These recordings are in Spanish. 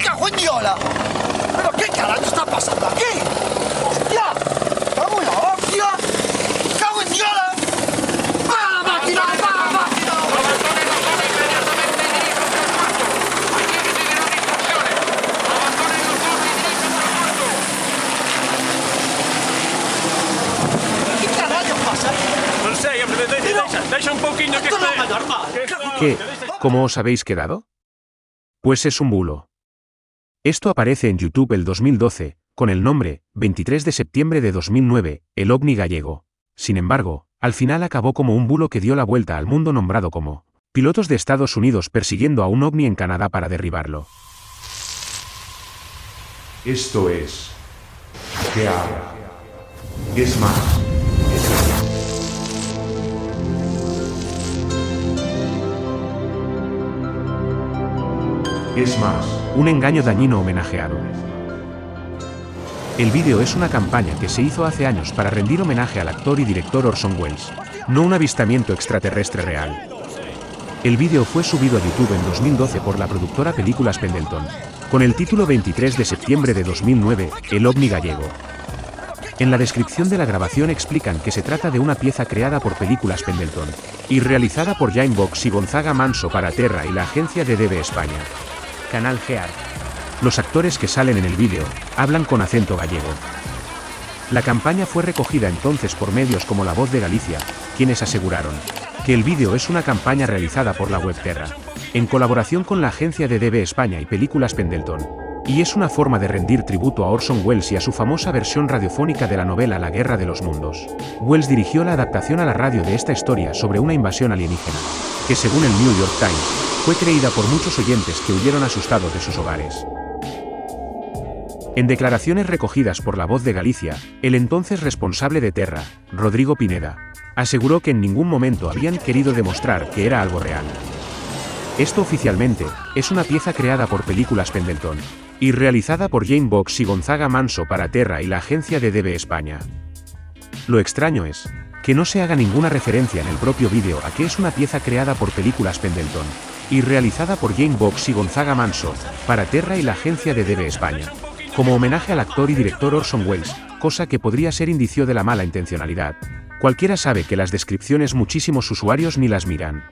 cago en Diola! ¿Pero qué carajo está pasando aquí? ¡Hostia! ¡Cago en la hostia! ¡Cago en Diola! ¡Para la máquina! ¡Para la máquina! Abandone los zonas inmediatamente y diríjase al cuarto. Aquí recibirán instrucciones. Abandonen los zonas y diríjanse al cuarto. ¿Qué carajo pasa aquí? Non sei, deixa un pouquinho que Esto no este... es normal. ¿Qué? ¿Cómo os habéis quedado? Pues es un bulo. Esto aparece en YouTube el 2012, con el nombre, 23 de septiembre de 2009, el ovni gallego. Sin embargo, al final acabó como un bulo que dio la vuelta al mundo nombrado como pilotos de Estados Unidos persiguiendo a un ovni en Canadá para derribarlo. Esto es ¿qué habla? Es más, es más, Un engaño dañino homenajeado. El vídeo es una campaña que se hizo hace años para rendir homenaje al actor y director Orson Welles, no un avistamiento extraterrestre real. El vídeo fue subido a YouTube en 2012 por la productora Películas Pendleton, con el título 23 de septiembre de 2009, El ovni gallego. En la descripción de la grabación explican que se trata de una pieza creada por Películas Pendleton y realizada por Jaime Box y Gonzaga Manso para Terra y la agencia de DB España. Canal Gear. Los actores que salen en el vídeo hablan con acento gallego. La campaña fue recogida entonces por medios como La Voz de Galicia, quienes aseguraron que el vídeo es una campaña realizada por la web Terra, en colaboración con la agencia de DB España y Películas Pendleton, y es una forma de rendir tributo a Orson Welles y a su famosa versión radiofónica de la novela La Guerra de los Mundos. Welles dirigió la adaptación a la radio de esta historia sobre una invasión alienígena, que según el New York Times, fue creída por muchos oyentes que huyeron asustados de sus hogares. En declaraciones recogidas por La Voz de Galicia, el entonces responsable de Terra, Rodrigo Pineda, aseguró que en ningún momento habían querido demostrar que era algo real. Esto oficialmente es una pieza creada por Películas Pendleton y realizada por Jaime Box y Gonzaga Manso para Terra y la agencia de DB España. Lo extraño es que no se haga ninguna referencia en el propio vídeo a que es una pieza creada por Películas Pendleton y realizada por Jaime Box y Gonzaga Manso para Terra y la agencia de DB España, como homenaje al actor y director Orson Welles, cosa que podría ser indicio de la mala intencionalidad. Cualquiera sabe que las descripciones muchísimos usuarios ni las miran.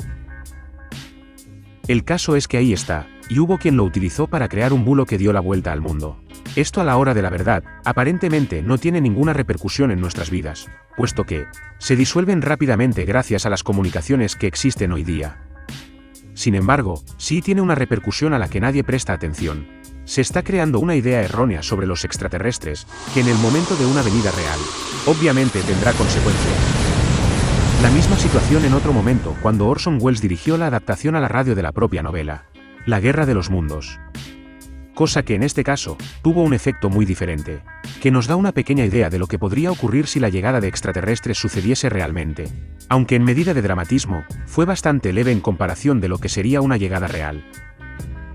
El caso es que ahí está, y hubo quien lo utilizó para crear un bulo que dio la vuelta al mundo. Esto a la hora de la verdad, aparentemente no tiene ninguna repercusión en nuestras vidas, puesto que se disuelven rápidamente gracias a las comunicaciones que existen hoy día. Sin embargo, sí tiene una repercusión a la que nadie presta atención. Se está creando una idea errónea sobre los extraterrestres, que en el momento de una venida real, obviamente tendrá consecuencias. La misma situación en otro momento cuando Orson Welles dirigió la adaptación a la radio de la propia novela, La Guerra de los Mundos. Cosa que en este caso, tuvo un efecto muy diferente, que nos da una pequeña idea de lo que podría ocurrir si la llegada de extraterrestres sucediese realmente, aunque en medida de dramatismo, fue bastante leve en comparación de lo que sería una llegada real.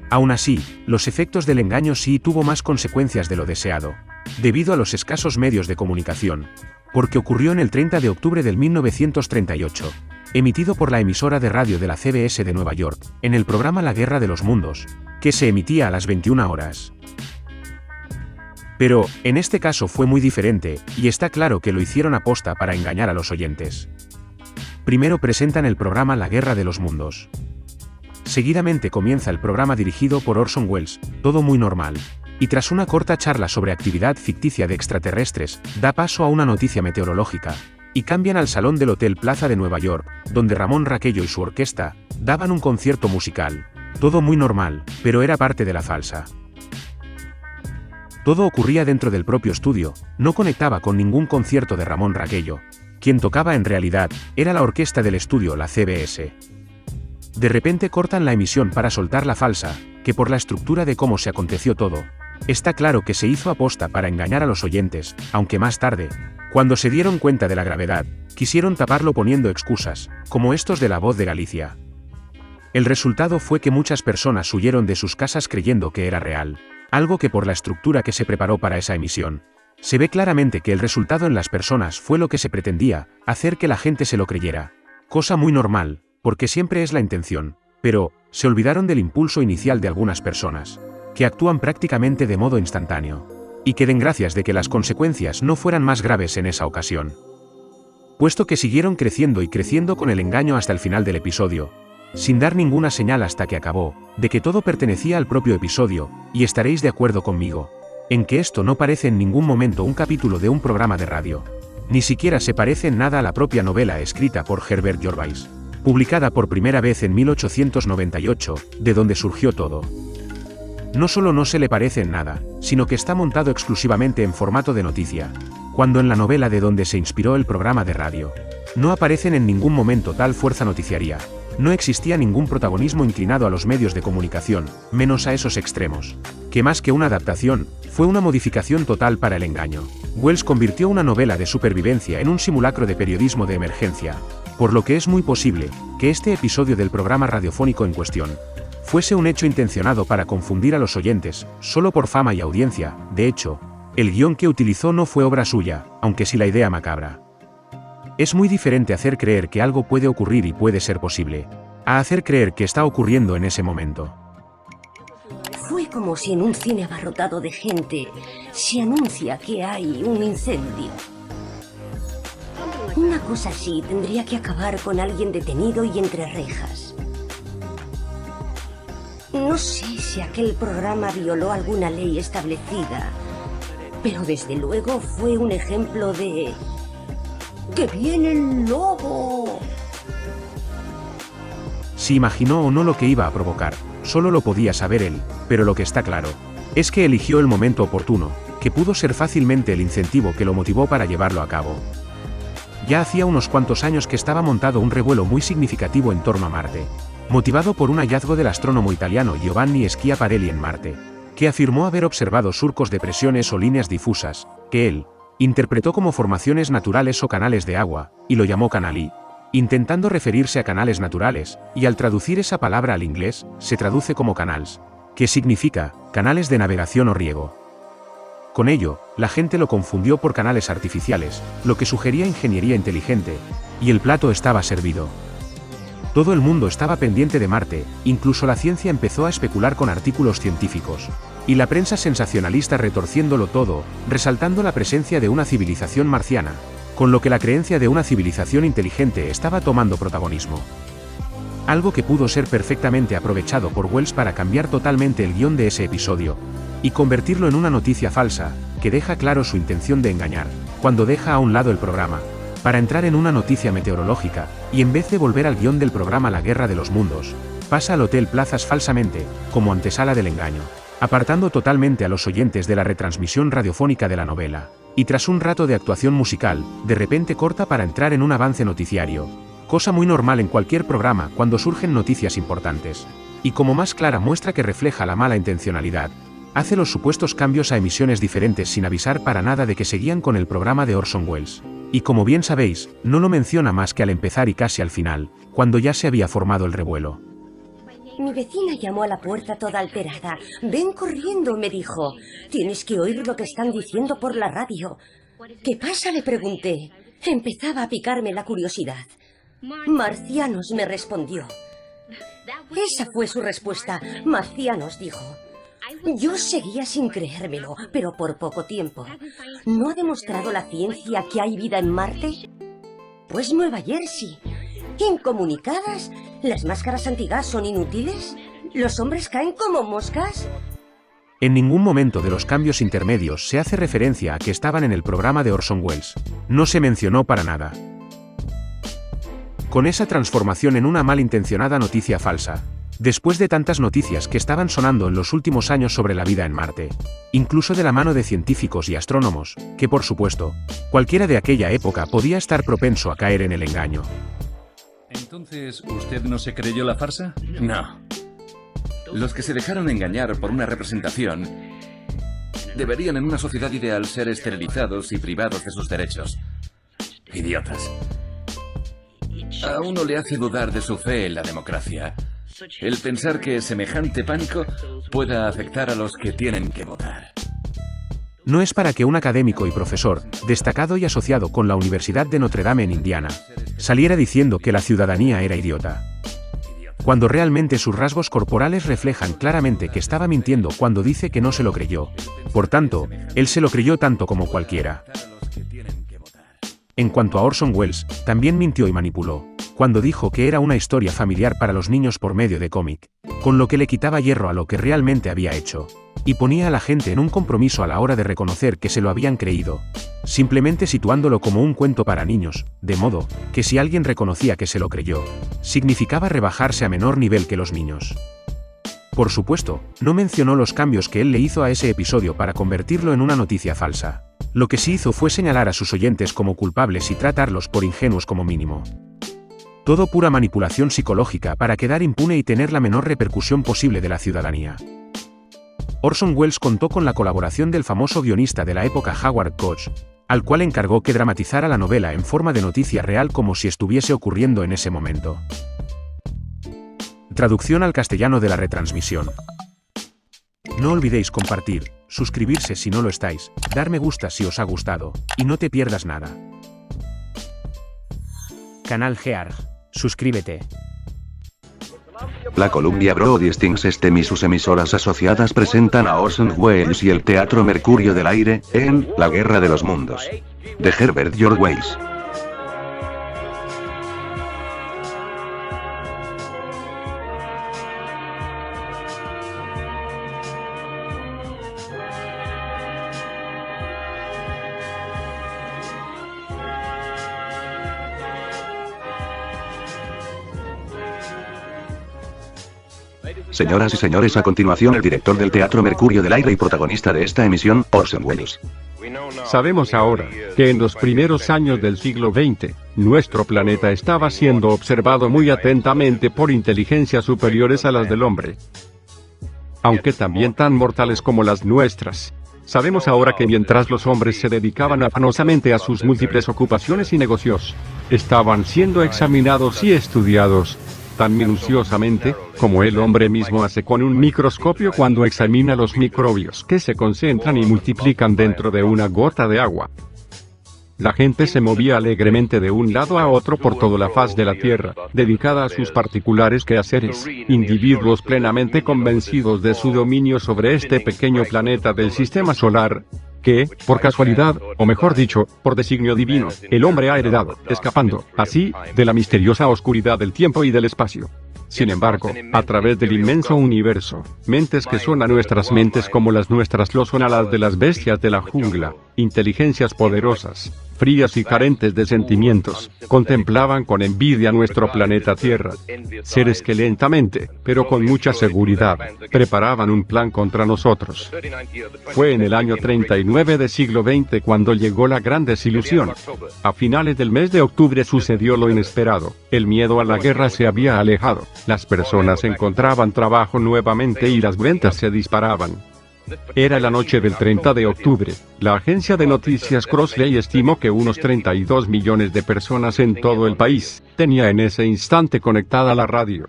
Aún así, los efectos del engaño sí tuvo más consecuencias de lo deseado, debido a los escasos medios de comunicación, porque ocurrió en el 30 de octubre del 1938, emitido por la emisora de radio de la CBS de Nueva York, en el programa La Guerra de los Mundos, que se emitía a las 21 horas. Pero, en este caso fue muy diferente, y está claro que lo hicieron aposta para engañar a los oyentes. Primero presentan el programa La Guerra de los Mundos. Seguidamente comienza el programa dirigido por Orson Welles, todo muy normal. Y tras una corta charla sobre actividad ficticia de extraterrestres, da paso a una noticia meteorológica, y cambian al salón del Hotel Plaza de Nueva York, donde Ramón Raquello y su orquesta daban un concierto musical. Todo muy normal, pero era parte de la falsa. Todo ocurría dentro del propio estudio, no conectaba con ningún concierto de Ramón Raquello. Quien tocaba en realidad era la orquesta del estudio, la CBS. De repente cortan la emisión para soltar la falsa, que por la estructura de cómo se aconteció todo, está claro que se hizo aposta para engañar a los oyentes, aunque más tarde, cuando se dieron cuenta de la gravedad, quisieron taparlo poniendo excusas, como estos de La Voz de Galicia. El resultado fue que muchas personas huyeron de sus casas creyendo que era real, algo que por la estructura que se preparó para esa emisión, se ve claramente que el resultado en las personas fue lo que se pretendía, hacer que la gente se lo creyera. Cosa muy normal, porque siempre es la intención, pero se olvidaron del impulso inicial de algunas personas. que actúan prácticamente de modo instantáneo. Y que den gracias de que las consecuencias no fueran más graves en esa ocasión. Puesto que siguieron creciendo y creciendo con el engaño hasta el final del episodio, sin dar ninguna señal hasta que acabó, de que todo pertenecía al propio episodio, y estaréis de acuerdo conmigo, en que esto no parece en ningún momento un capítulo de un programa de radio. Ni siquiera se parece en nada a la propia novela escrita por Herbert Jorvais, publicada por primera vez en 1898, de donde surgió todo. No solo no se le parece en nada, sino que está montado exclusivamente en formato de noticia, cuando en la novela de donde se inspiró el programa de radio, no aparecen en ningún momento tal fuerza noticiaria, no existía ningún protagonismo inclinado a los medios de comunicación, menos a esos extremos, que más que una adaptación, fue una modificación total para el engaño. Wells convirtió una novela de supervivencia en un simulacro de periodismo de emergencia, por lo que es muy posible que este episodio del programa radiofónico en cuestión fuese un hecho intencionado para confundir a los oyentes, solo por fama y audiencia. De hecho, el guión que utilizó no fue obra suya, aunque sí la idea macabra. Es muy diferente hacer creer que algo puede ocurrir y puede ser posible, a hacer creer que está ocurriendo en ese momento. Fue como si en un cine abarrotado de gente se anuncia que hay un incendio. Una cosa así tendría que acabar con alguien detenido y entre rejas. No sé si aquel programa violó alguna ley establecida, pero desde luego fue un ejemplo de... ¡Que viene el lobo! Si imaginó o no lo que iba a provocar, solo lo podía saber él, pero lo que está claro es que eligió el momento oportuno, que pudo ser fácilmente el incentivo que lo motivó para llevarlo a cabo. Ya hacía unos cuantos años que estaba montado un revuelo muy significativo en torno a Marte, motivado por un hallazgo del astrónomo italiano Giovanni Schiaparelli en Marte, que afirmó haber observado surcos de presiones o líneas difusas, que él interpretó como formaciones naturales o canales de agua, y lo llamó canali, intentando referirse a canales naturales, y al traducir esa palabra al inglés, se traduce como canals, que significa canales de navegación o riego. Con ello, la gente lo confundió por canales artificiales, lo que sugería ingeniería inteligente, y el plato estaba servido. Todo el mundo estaba pendiente de Marte, incluso la ciencia empezó a especular con artículos científicos, y la prensa sensacionalista retorciéndolo todo, resaltando la presencia de una civilización marciana, con lo que la creencia de una civilización inteligente estaba tomando protagonismo. Algo que pudo ser perfectamente aprovechado por Wells para cambiar totalmente el guión de ese episodio, y convertirlo en una noticia falsa, que deja claro su intención de engañar, cuando deja a un lado el programa, para entrar en una noticia meteorológica, y en vez de volver al guión del programa La Guerra de los Mundos, pasa al Hotel Plazas falsamente, como antesala del engaño, apartando totalmente a los oyentes de la retransmisión radiofónica de la novela, y tras un rato de actuación musical, de repente corta para entrar en un avance noticiario, cosa muy normal en cualquier programa cuando surgen noticias importantes, y como más clara muestra que refleja la mala intencionalidad, hace los supuestos cambios a emisiones diferentes sin avisar para nada de que seguían con el programa de Orson Welles. Y como bien sabéis, no lo menciona más que al empezar y casi al final, cuando ya se había formado el revuelo. Mi vecina llamó a la puerta toda alterada. «Ven corriendo», me dijo. «Tienes que oír lo que están diciendo por la radio». «¿Qué pasa?», le pregunté. Empezaba a picarme la curiosidad. «Marcianos», me respondió. Esa fue su respuesta. «Marcianos», dijo. Yo seguía sin creérmelo, pero por poco tiempo. ¿No ha demostrado la ciencia que hay vida en Marte? Pues Nueva Jersey. ¿Incomunicadas? ¿Las máscaras antigas son inútiles? ¿Los hombres caen como moscas? En ningún momento de los cambios intermedios se hace referencia a que estaban en el programa de Orson Welles. No se mencionó para nada. Con esa transformación en una malintencionada noticia falsa, después de tantas noticias que estaban sonando en los últimos años sobre la vida en Marte, incluso de la mano de científicos y astrónomos, que por supuesto, cualquiera de aquella época podía estar propenso a caer en el engaño. Entonces, ¿usted no se creyó la farsa? No. Los que se dejaron engañar por una representación deberían en una sociedad ideal ser esterilizados y privados de sus derechos. Idiotas. A uno le hace dudar de su fe en la democracia el pensar que semejante pánico pueda afectar a los que tienen que votar. No es para que un académico y profesor, destacado y asociado con la Universidad de Notre Dame en Indiana, saliera diciendo que la ciudadanía era idiota. cuando realmente sus rasgos corporales reflejan claramente que estaba mintiendo cuando dice que no se lo creyó. Por tanto, él se lo creyó tanto como cualquiera. En cuanto a Orson Welles, también mintió y manipuló, cuando dijo que era una historia familiar para los niños por medio de cómic, con lo que le quitaba hierro a lo que realmente había hecho, y ponía a la gente en un compromiso a la hora de reconocer que se lo habían creído, simplemente situándolo como un cuento para niños, de modo que si alguien reconocía que se lo creyó, significaba rebajarse a menor nivel que los niños. Por supuesto, no mencionó los cambios que él le hizo a ese episodio para convertirlo en una noticia falsa. Lo que sí hizo fue señalar a sus oyentes como culpables y tratarlos por ingenuos como mínimo. Todo pura manipulación psicológica para quedar impune y tener la menor repercusión posible de la ciudadanía. Orson Welles contó con la colaboración del famoso guionista de la época Howard Koch, al cual encargó que dramatizara la novela en forma de noticia real como si estuviese ocurriendo en ese momento. Traducción al castellano de la retransmisión. No olvidéis compartir, suscribirse si no lo estáis, dar me gusta si os ha gustado, y no te pierdas nada. Canal Gearg. Suscríbete. La Columbia Broadcasting y sus emisoras asociadas presentan a Orson Welles y el Teatro Mercurio del Aire, en La Guerra de los Mundos. De Herbert George Wells. Señoras y señores, a continuación el director del Teatro Mercurio del Aire y protagonista de esta emisión, Orson Welles. Sabemos ahora que en los primeros años del siglo XX, nuestro planeta estaba siendo observado muy atentamente por inteligencias superiores a las del hombre, aunque también tan mortales como las nuestras. Sabemos ahora que mientras los hombres se dedicaban afanosamente a sus múltiples ocupaciones y negocios, estaban siendo examinados y estudiados tan minuciosamente, como el hombre mismo hace con un microscopio cuando examina los microbios que se concentran y multiplican dentro de una gota de agua. La gente se movía alegremente de un lado a otro por toda la faz de la Tierra, dedicada a sus particulares quehaceres, individuos plenamente convencidos de su dominio sobre este pequeño planeta del sistema solar, que, por casualidad, o mejor dicho, por designio divino, el hombre ha heredado, escapando, así, de la misteriosa oscuridad del tiempo y del espacio. Sin embargo, a través del inmenso universo, mentes que son a nuestras mentes como las nuestras lo son a las de las bestias de la jungla, inteligencias poderosas, frías y carentes de sentimientos, contemplaban con envidia nuestro planeta Tierra. Seres que lentamente, pero con mucha seguridad, preparaban un plan contra nosotros. Fue en el año 39 del siglo XX cuando llegó la gran desilusión. A finales del mes de octubre sucedió lo inesperado. El miedo a la guerra se había alejado. Las personas encontraban trabajo nuevamente y las ventas se disparaban. Era la noche del 30 de octubre. La agencia de noticias Crossley estimó que unos 32 millones de personas en todo el país tenía en ese instante conectada la radio.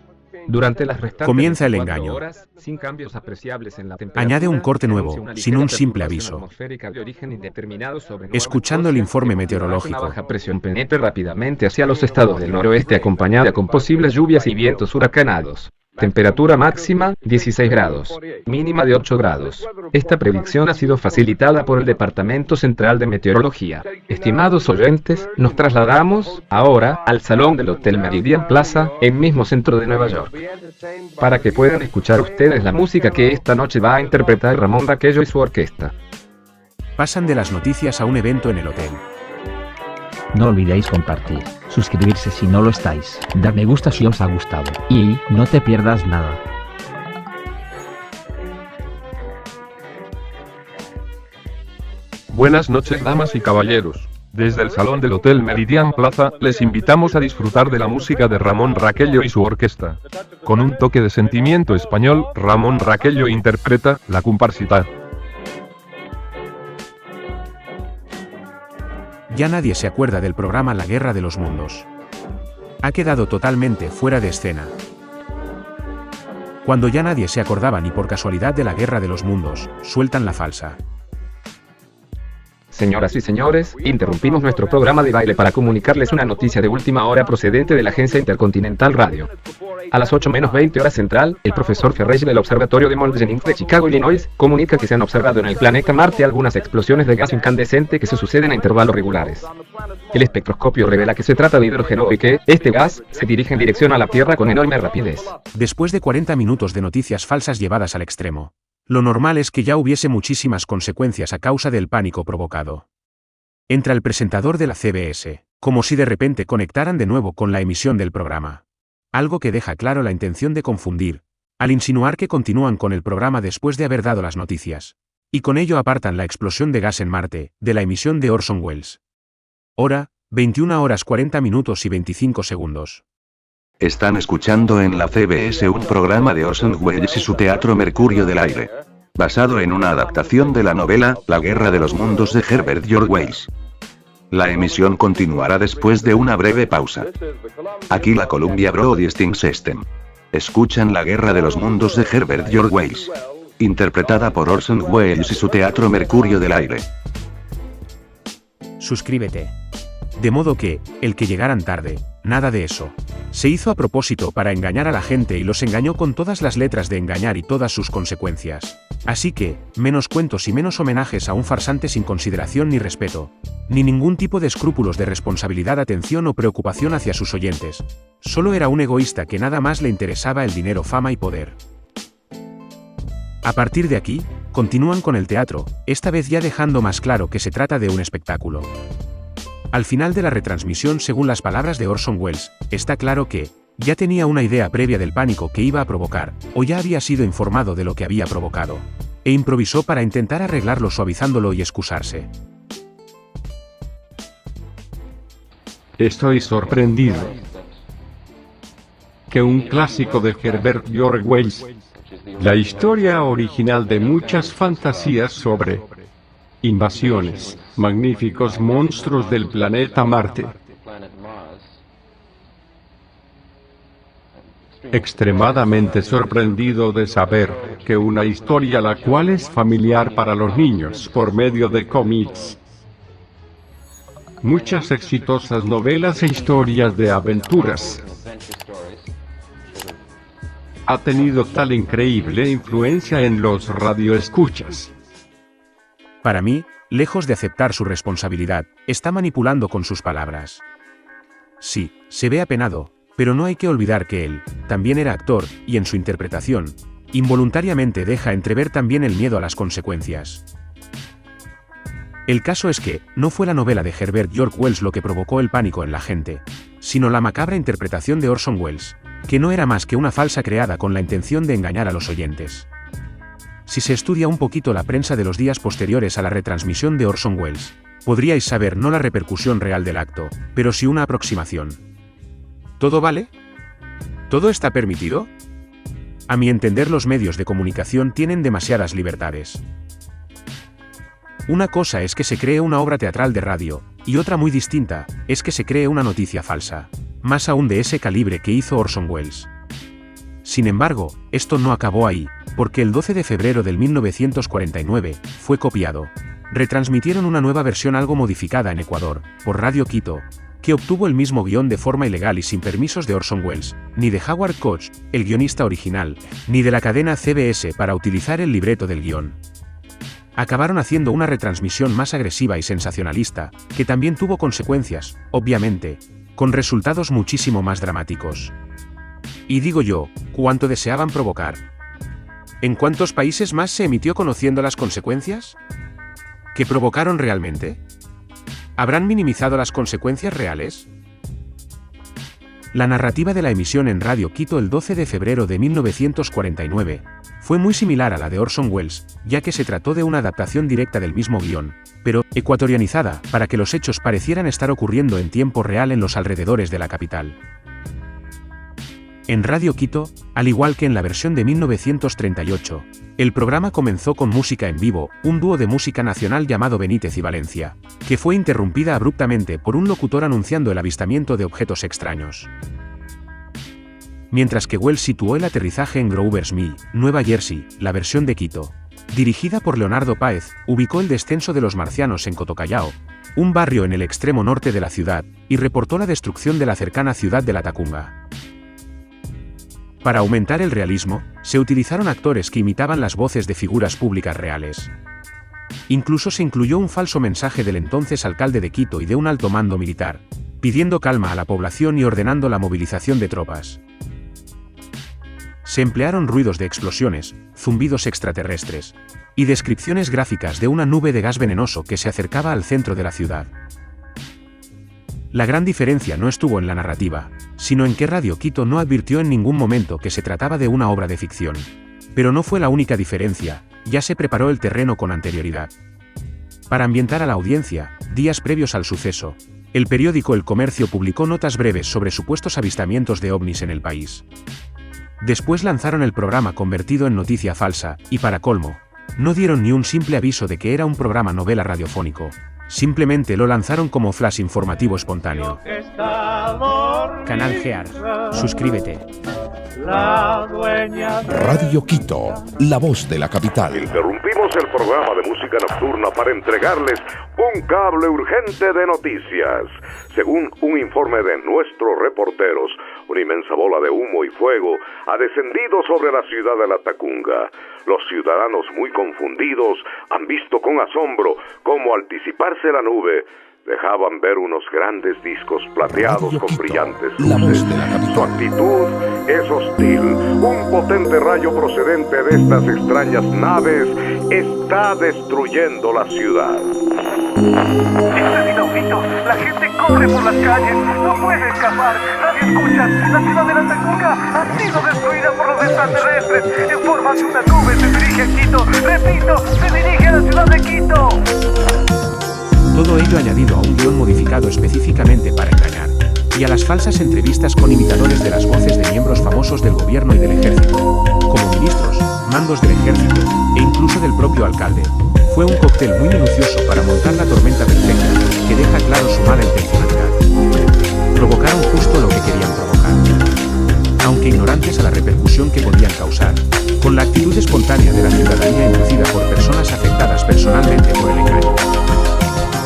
Durante las restantes Comienza el engaño. horas, sin cambios apreciables en la temperatura, Añade un corte nuevo, una sin ligera un simple perturbación aviso. atmosférica de origen indeterminado sobre Nueva Escuchando el Escocia, informe una meteorológico. baja presión penetre rápidamente hacia los estados del noroeste acompañada con posibles lluvias y vientos huracanados. Temperatura máxima, 16 grados. Mínima de 8 grados. Esta predicción ha sido facilitada por el Departamento Central de Meteorología. Estimados oyentes, nos trasladamos, ahora, al salón del Hotel Meridian Plaza, en mismo centro de Nueva York, para que puedan escuchar ustedes la música que esta noche va a interpretar Ramón Raquello y su orquesta. Pasan de las noticias a un evento en el hotel. No olvidéis compartir, suscribirse si no lo estáis, dar me gusta si os ha gustado, y no te pierdas nada. Buenas noches, damas y caballeros. Desde el salón del Hotel Meridian Plaza, les invitamos a disfrutar de la música de Ramón Raquello y su orquesta. Con un toque de sentimiento español, Ramón Raquello interpreta La Comparsita. Ya nadie se acuerda del programa La Guerra de los Mundos. Ha quedado totalmente fuera de escena. Cuando ya nadie se acordaba ni por casualidad de la Guerra de los Mundos, sueltan la falsa. Señoras y señores, interrumpimos nuestro programa de baile para comunicarles una noticia de última hora procedente de la Agencia Intercontinental Radio. A las 8:20 hora central, el profesor Ferrell del Observatorio de Moldejenic de Chicago, Illinois, comunica que se han observado en el planeta Marte algunas explosiones de gas incandescente que se suceden a intervalos regulares. El espectroscopio revela que se trata de hidrógeno y que este gas se dirige en dirección a la Tierra con enorme rapidez. Después de 40 minutos de noticias falsas llevadas al extremo, lo normal es que ya hubiese muchísimas consecuencias a causa del pánico provocado. Entra el presentador de la CBS, como si de repente conectaran de nuevo con la emisión del programa. Algo que deja claro la intención de confundir, al insinuar que continúan con el programa después de haber dado las noticias. Y con ello apartan la explosión de gas en Marte, de la emisión de Orson Welles. Hora, 21 horas 40 minutos y 25 segundos. Están escuchando en la CBS un programa de Orson Welles y su Teatro Mercurio del Aire, basado en una adaptación de la novela La Guerra de los Mundos de Herbert George Wells. La emisión continuará después de una breve pausa. Aquí la Columbia Broadcasting System. Escuchan La Guerra de los Mundos de Herbert George Wells, interpretada por Orson Welles y su Teatro Mercurio del Aire. Suscríbete. De modo que, el que llegaran tarde, nada de eso. Se hizo a propósito para engañar a la gente y los engañó con todas las letras de engañar y todas sus consecuencias. Así que, menos cuentos y menos homenajes a un farsante sin consideración ni respeto, ni ningún tipo de escrúpulos de responsabilidad, atención o preocupación hacia sus oyentes. Solo era un egoísta que nada más le interesaba el dinero, fama y poder. A partir de aquí, continúan con el teatro, esta vez ya dejando más claro que se trata de un espectáculo. Al final de la retransmisión, según las palabras de Orson Welles, está claro que ya tenía una idea previa del pánico que iba a provocar, o ya había sido informado de lo que había provocado, e improvisó para intentar arreglarlo suavizándolo y excusarse. Estoy sorprendido que un clásico de Herbert George Wells, la historia original de muchas fantasías sobre invasiones, magníficos monstruos del planeta Marte, extremadamente sorprendido de saber que una historia la cual es familiar para los niños por medio de cómics, muchas exitosas novelas e historias de aventuras, ha tenido tal increíble influencia en los radioescuchas. Para mí, lejos de aceptar su responsabilidad, está manipulando con sus palabras. Sí, se ve apenado, pero no hay que olvidar que él también era actor, y en su interpretación, involuntariamente deja entrever también el miedo a las consecuencias. El caso es que, no fue la novela de Herbert George Wells lo que provocó el pánico en la gente, sino la macabra interpretación de Orson Welles, que no era más que una falsa creada con la intención de engañar a los oyentes. Si se estudia un poquito la prensa de los días posteriores a la retransmisión de Orson Welles, podríais saber no la repercusión real del acto, pero sí una aproximación. ¿Todo vale? ¿Todo está permitido? A mi entender, los medios de comunicación tienen demasiadas libertades. Una cosa es que se cree una obra teatral de radio, y otra muy distinta, es que se cree una noticia falsa, más aún de ese calibre que hizo Orson Welles. Sin embargo, esto no acabó ahí, porque el 12 de febrero del 1949, fue copiado. Retransmitieron una nueva versión algo modificada en Ecuador, por Radio Quito, que obtuvo el mismo guión de forma ilegal y sin permisos de Orson Welles, ni de Howard Koch, el guionista original, ni de la cadena CBS para utilizar el libreto del guión. Acabaron haciendo una retransmisión más agresiva y sensacionalista, que también tuvo consecuencias, obviamente, con resultados muchísimo más dramáticos. Y digo yo, ¿cuánto deseaban provocar? ¿En cuántos países más se emitió conociendo las consecuencias? ¿Qué provocaron realmente? ¿Habrán minimizado las consecuencias reales? La narrativa de la emisión en Radio Quito el 12 de febrero de 1949 fue muy similar a la de Orson Welles, ya que se trató de una adaptación directa del mismo guión, pero ecuatorianizada, para que los hechos parecieran estar ocurriendo en tiempo real en los alrededores de la capital. En Radio Quito, al igual que en la versión de 1938, el programa comenzó con música en vivo, un dúo de música nacional llamado Benítez y Valencia, que fue interrumpida abruptamente por un locutor anunciando el avistamiento de objetos extraños. Mientras que Wells situó el aterrizaje en Grover's Mill, Nueva Jersey, la versión de Quito dirigida por Leonardo Páez, ubicó el descenso de los marcianos en Cotocallao, un barrio en el extremo norte de la ciudad, y reportó la destrucción de la cercana ciudad de Latacunga. Para aumentar el realismo, se utilizaron actores que imitaban las voces de figuras públicas reales. Incluso se incluyó un falso mensaje del entonces alcalde de Quito y de un alto mando militar, pidiendo calma a la población y ordenando la movilización de tropas. Se emplearon ruidos de explosiones, zumbidos extraterrestres, y descripciones gráficas de una nube de gas venenoso que se acercaba al centro de la ciudad. La gran diferencia no estuvo en la narrativa, sino en que Radio Quito no advirtió en ningún momento que se trataba de una obra de ficción. Pero no fue la única diferencia, ya se preparó el terreno con anterioridad. Para ambientar a la audiencia, días previos al suceso, el periódico El Comercio publicó notas breves sobre supuestos avistamientos de ovnis en el país. Después lanzaron el programa convertido en noticia falsa, y para colmo, no dieron ni un simple aviso de que era un programa novela radiofónico. Simplemente lo lanzaron como flash informativo espontáneo. Canal GEAR. Suscríbete. Radio Quito, la voz de la capital. Interrumpimos el programa de música nocturna para entregarles un cable urgente de noticias. Según un informe de nuestros reporteros, una inmensa bola de humo y fuego ha descendido sobre la ciudad de Latacunga. Los ciudadanos, muy confundidos, han visto con asombro cómo al disiparse la nube, dejaban ver unos grandes discos plateados con brillantes luces. Su actitud es hostil. Un potente rayo procedente de estas extrañas naves está destruyendo la ciudad. Está inaudito. La gente corre por las calles. No puede escapar. Nadie escucha. La ciudad de Latacunga ha sido destruida por los extraterrestres. En forma de una nube se dirige a Quito. Repito, se dirige a la ciudad de Quito. Todo ello añadido a un guión modificado específicamente para engañar, y a las falsas entrevistas con imitadores de las voces de miembros famosos del gobierno y del ejército, como ministros, mandos del ejército, e incluso del propio alcalde. Fue un cóctel muy minucioso para montar la tormenta perfecta, que deja claro su mala intencionalidad. Provocaron justo lo que querían provocar. Aunque ignorantes a la repercusión que podían causar, con la actitud espontánea de la ciudadanía inducida por personas afectadas personalmente por el engaño.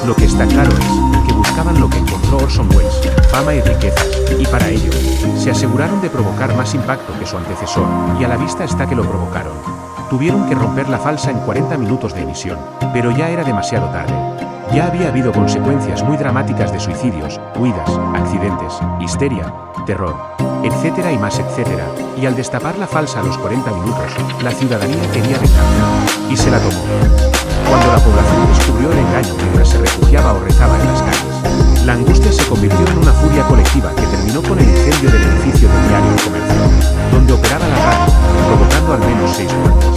Lo que está claro es que buscaban lo que encontró Orson Welles, fama y riquezas, y para ello, se aseguraron de provocar más impacto que su antecesor, y a la vista está que lo provocaron. Tuvieron que romper la falsa en 40 minutos de emisión, pero ya era demasiado tarde. Ya había habido consecuencias muy dramáticas de suicidios, huidas, accidentes, histeria, terror, etcétera y más etcétera, y al destapar la falsa a los 40 minutos, la ciudadanía quería venganza, y se la tomó. Cuando la población descubrió el engaño mientras se refugiaba o rezaba en las calles, la angustia se convirtió en una furia colectiva que terminó con el incendio del edificio del diario El Comercio, donde operaba la radio, provocando al menos 6 muertes.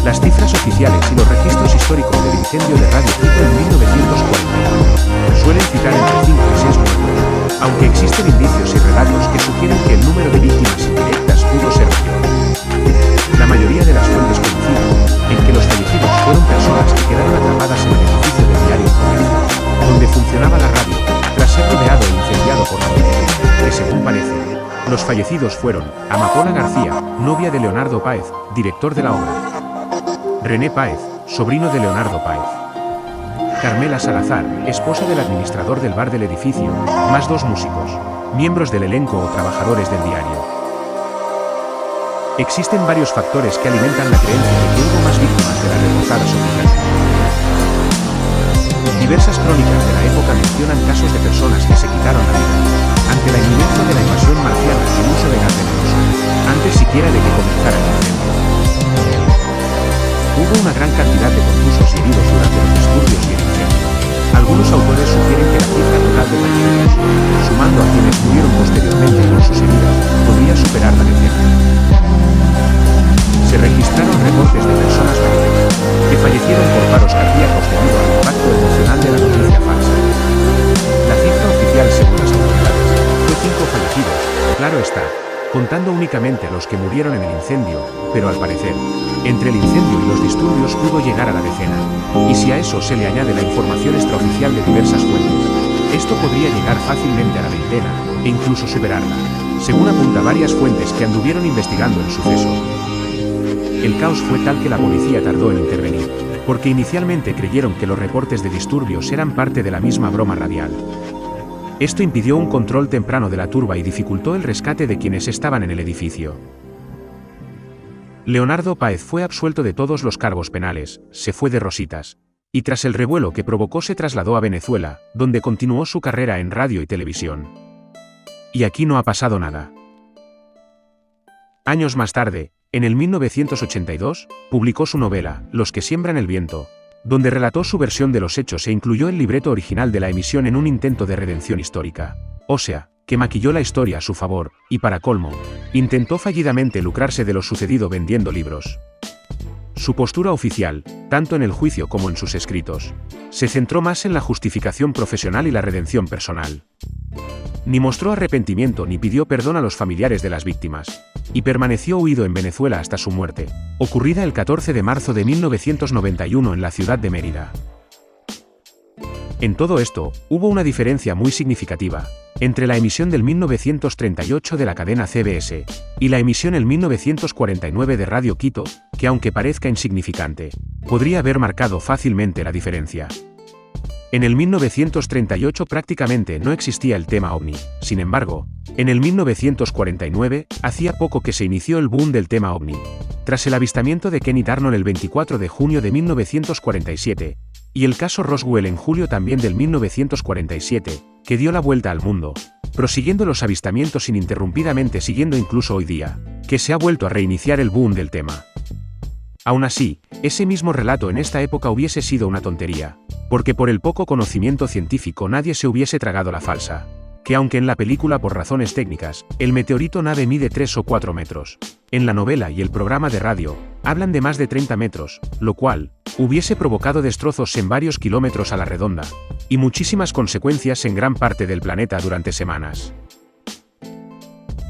Las cifras oficiales y los registros históricos del incendio de Radio Quito en 1941 suelen citar entre 5 y 6 muertos, aunque existen indicios y relatos que sugieren que el número de víctimas indirectas pudo ser mayor. La mayoría de las fuentes coinciden en que los fallecidos fueron personas que quedaron atrapadas en el edificio del diario El Comercio, donde funcionaba la radio, tras ser rodeado e incendiado por la multitud, que según parece, los fallecidos fueron Amapola García, novia de Leonardo Páez, director de la obra; René Páez, sobrino de Leonardo Páez; Carmela Salazar, esposa del administrador del bar del edificio, más 2 músicos, miembros del elenco o trabajadores del diario. Existen varios factores que alimentan la creencia de que hubo más víctimas de las reportadas oficialmente. Diversas crónicas de la época mencionan casos de personas que se quitaron la vida ante la inminencia de la invasión marciana y el uso de gas venenoso, antes siquiera de que comenzara el incendio. Hubo una gran cantidad de contusos y heridos durante los disturbios y el incendio. Algunos autores sugieren que la cifra total de fallecidos, sumando a quienes murieron posteriormente con sus heridas, podría superar la decena. Se registraron reportes de personas mayores que fallecieron por paros cardíacos debido al impacto emocional de la noticia falsa. La cifra oficial, según las autoridades, fue 5 fallecidos, claro está, contando únicamente a los que murieron en el incendio, pero al parecer, entre el incendio y los disturbios pudo llegar a la decena. Y si a eso se le añade la información extraoficial de diversas fuentes, esto podría llegar fácilmente a la veintena, e incluso superarla, según apunta varias fuentes que anduvieron investigando el suceso. El caos fue tal que la policía tardó en intervenir, porque inicialmente creyeron que los reportes de disturbios eran parte de la misma broma radial. Esto impidió un control temprano de la turba y dificultó el rescate de quienes estaban en el edificio. Leonardo Páez fue absuelto de todos los cargos penales, se fue de rositas, y tras el revuelo que provocó se trasladó a Venezuela, donde continuó su carrera en radio y televisión. Y aquí no ha pasado nada. Años más tarde, en el 1982, publicó su novela, Los que siembran el viento, donde relató su versión de los hechos e incluyó el libreto original de la emisión en un intento de redención histórica. O sea, que maquilló la historia a su favor, y para colmo, intentó fallidamente lucrarse de lo sucedido vendiendo libros. Su postura oficial, tanto en el juicio como en sus escritos, se centró más en la justificación profesional y la redención personal. Ni mostró arrepentimiento ni pidió perdón a los familiares de las víctimas, y permaneció huido en Venezuela hasta su muerte, ocurrida el 14 de marzo de 1991 en la ciudad de Mérida. En todo esto, hubo una diferencia muy significativa entre la emisión del 1938 de la cadena CBS y la emisión en 1949 de Radio Quito, que aunque parezca insignificante, podría haber marcado fácilmente la diferencia. En el 1938 prácticamente no existía el tema ovni, sin embargo, en el 1949, hacía poco que se inició el boom del tema ovni, tras el avistamiento de Kenneth Arnold el 24 de junio de 1947, y el caso Roswell en julio también del 1947, que dio la vuelta al mundo, prosiguiendo los avistamientos ininterrumpidamente siguiendo incluso hoy día, que se ha vuelto a reiniciar el boom del tema. Aún así, ese mismo relato en esta época hubiese sido una tontería, porque por el poco conocimiento científico nadie se hubiese tragado la falsa, que aunque en la película por razones técnicas, el meteorito nave mide 3 o 4 metros, en la novela y el programa de radio, hablan de más de 30 metros, lo cual hubiese provocado destrozos en varios kilómetros a la redonda, y muchísimas consecuencias en gran parte del planeta durante semanas.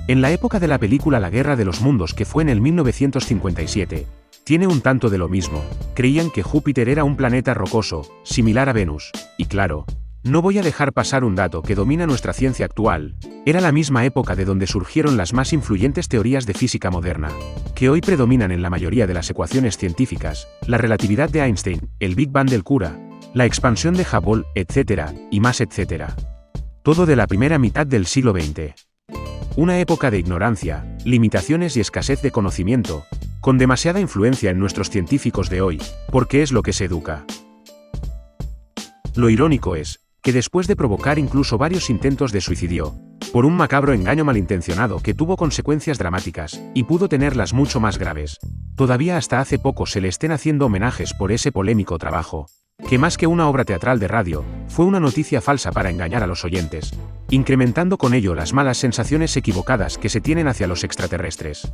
En la época de la película La Guerra de los Mundos, que fue en el 1957, tiene un tanto de lo mismo. Creían que Júpiter era un planeta rocoso, similar a Venus, y claro, no voy a dejar pasar un dato que domina nuestra ciencia actual. Era la misma época de donde surgieron las más influyentes teorías de física moderna, que hoy predominan en la mayoría de las ecuaciones científicas, la relatividad de Einstein, el Big Bang del cura, la expansión de Hubble, etc., y más etcétera. Todo de la primera mitad del siglo XX. Una época de ignorancia, limitaciones y escasez de conocimiento, con demasiada influencia en nuestros científicos de hoy, porque es lo que se educa. Lo irónico es, que después de provocar incluso varios intentos de suicidio, por un macabro engaño malintencionado que tuvo consecuencias dramáticas, y pudo tenerlas mucho más graves, todavía hasta hace poco se le estén haciendo homenajes por ese polémico trabajo, que más que una obra teatral de radio, fue una noticia falsa para engañar a los oyentes, incrementando con ello las malas sensaciones equivocadas que se tienen hacia los extraterrestres.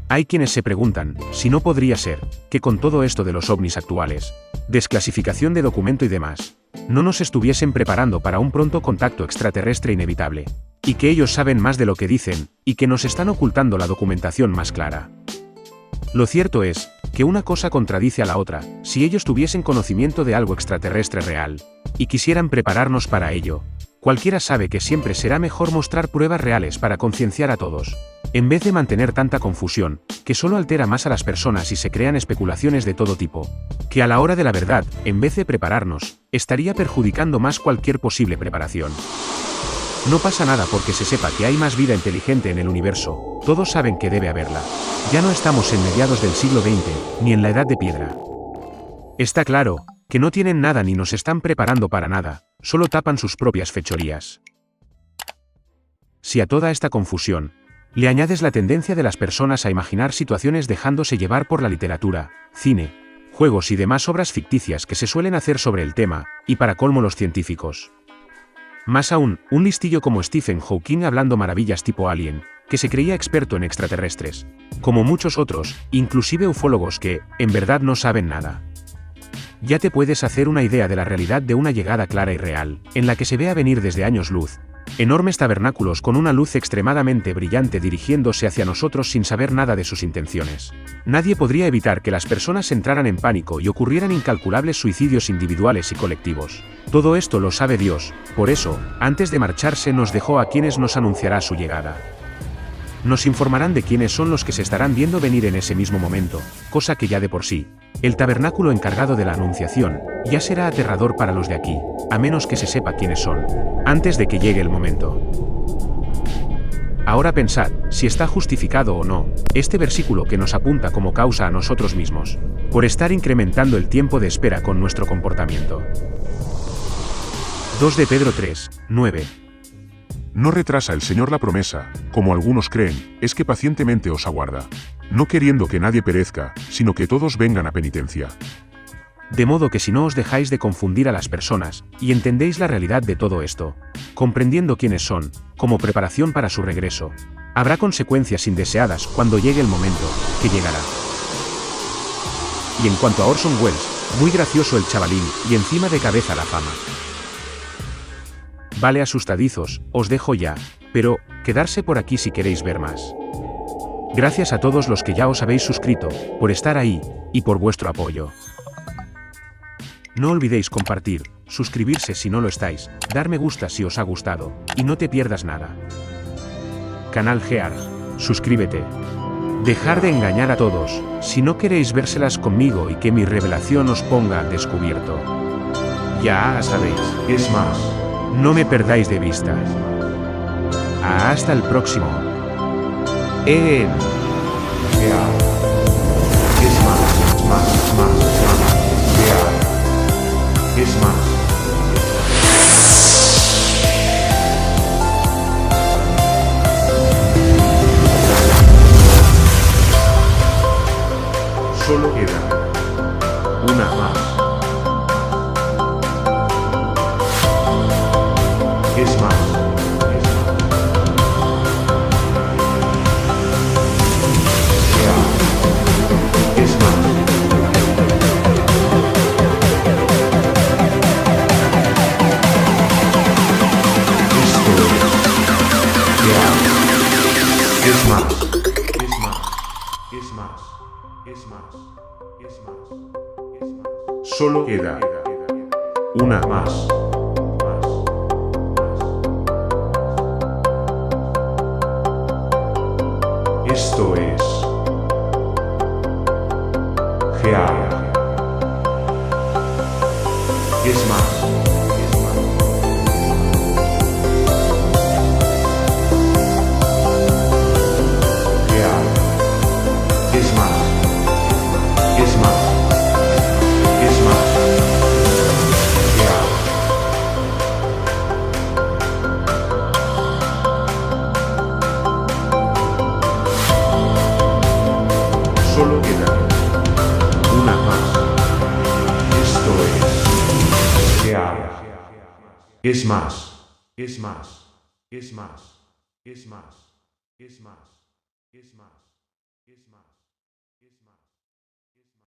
Hay quienes se preguntan, si no podría ser, que con todo esto de los ovnis actuales, desclasificación de documento y demás, no nos estuviesen preparando para un pronto contacto extraterrestre inevitable, y que ellos saben más de lo que dicen, y que nos están ocultando la documentación más clara. Lo cierto es, que una cosa contradice a la otra. Si ellos tuviesen conocimiento de algo extraterrestre real, y quisieran prepararnos para ello, cualquiera sabe que siempre será mejor mostrar pruebas reales para concienciar a todos, en vez de mantener tanta confusión, que solo altera más a las personas y se crean especulaciones de todo tipo, que a la hora de la verdad, en vez de prepararnos, estaría perjudicando más cualquier posible preparación. No pasa nada porque se sepa que hay más vida inteligente en el universo, todos saben que debe haberla. Ya no estamos en mediados del siglo XX, ni en la edad de piedra. Está claro, que no tienen nada ni nos están preparando para nada, solo tapan sus propias fechorías. Si a toda esta confusión, le añades la tendencia de las personas a imaginar situaciones dejándose llevar por la literatura, cine, juegos y demás obras ficticias que se suelen hacer sobre el tema, y para colmo los científicos. Más aún, un listillo como Stephen Hawking hablando maravillas tipo Alien, que se creía experto en extraterrestres, como muchos otros, inclusive ufólogos que, en verdad no saben nada. Ya te puedes hacer una idea de la realidad de una llegada clara y real, en la que se vea venir desde años luz, enormes tabernáculos con una luz extremadamente brillante dirigiéndose hacia nosotros sin saber nada de sus intenciones. Nadie podría evitar que las personas entraran en pánico y ocurrieran incalculables suicidios individuales y colectivos. Todo esto lo sabe Dios, por eso, antes de marcharse nos dejó a quienes nos anunciará su llegada. Nos informarán de quiénes son los que se estarán viendo venir en ese mismo momento, cosa que ya de por sí, el tabernáculo encargado de la anunciación, ya será aterrador para los de aquí, a menos que se sepa quiénes son, antes de que llegue el momento. Ahora pensad, si está justificado o no, este versículo que nos apunta como causa a nosotros mismos, por estar incrementando el tiempo de espera con nuestro comportamiento. 2 de Pedro 3, 9. No retrasa el Señor la promesa, como algunos creen, es que pacientemente os aguarda, no queriendo que nadie perezca, sino que todos vengan a penitencia. De modo que si no os dejáis de confundir a las personas, y entendéis la realidad de todo esto, comprendiendo quiénes son, como preparación para su regreso, habrá consecuencias indeseadas cuando llegue el momento, que llegará. Y en cuanto a Orson Welles, muy gracioso el chavalín, y encima de cabeza la fama. Vale, asustadizos, os dejo ya, pero, quedarse por aquí si queréis ver más. Gracias a todos los que ya os habéis suscrito, por estar ahí, y por vuestro apoyo. No olvidéis compartir, suscribirse si no lo estáis, dar me gusta si os ha gustado, y no te pierdas nada. Canal Gear, suscríbete. Dejar de engañar a todos, si no queréis vérselas conmigo y que mi revelación os ponga al descubierto. Ya sabéis. Es más. No me perdáis de vista. Hasta el próximo. Es más. Es más. Solo queda una más. Es más. Solo queda una más. Esto es Gear. Es más. Gear. Es más. Es más. Es más. Gear. Solo queda una más. Esto es Gear. Es más. Es más. Es más. Es más. Es más. Es más. Es más. Es más.